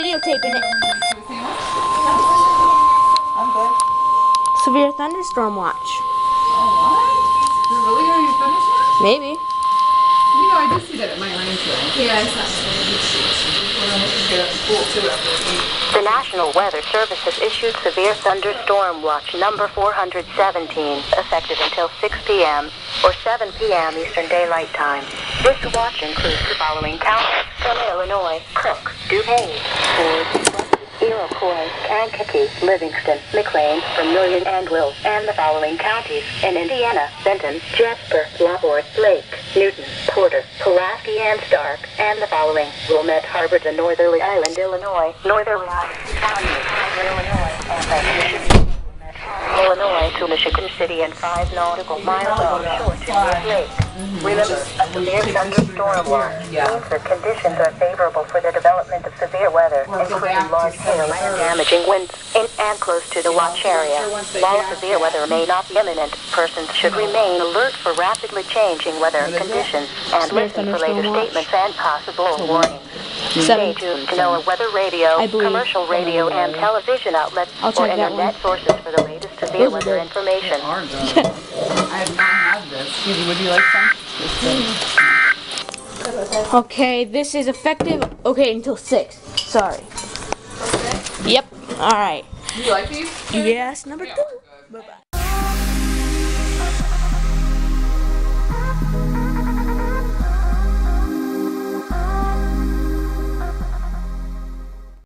videotaping it. I'm good. Severe thunderstorm watch. Oh, what? Is it really going to be a thunderstorm? Maybe. You know, I did see that it might rain today. Yeah, it's not The National Weather Service has issued Severe Thunderstorm Watch number 417, effective until 6 p.m. or 7 p.m. Eastern Daylight Time. This watch includes the following counties: from Illinois, Cook, DuPage, Ford, Iroquois, Kankakee, Livingston, McLean, Vermilion, and Will, and the following counties: in Indiana, Benton, Jasper, Laborde, Lake, Newton, Porter, Pulaski, and Stark, and the following: Wilmette, Harvard, and Northerly Island, Illinois, Northerly Island County, Illinois, and Illinois to Michigan City and 5 nautical miles offshore to North Lake. Remember, a severe thunderstorm watch means that conditions are favorable for the development of severe weather, including large hail and damaging winds in and close to the watch area. While severe weather may not be imminent, persons should remain alert for rapidly changing weather conditions and listen for later statements and possible warnings. Stay tuned to NOAA weather radio, commercial radio, and television outlets or internet sources for the latest severe weather information. I have not had this. Would you like some? Okay, this is effective. Okay, until 6. Sorry. Okay. Yep. All right. Do you like these? Yes, number 2. Bye bye.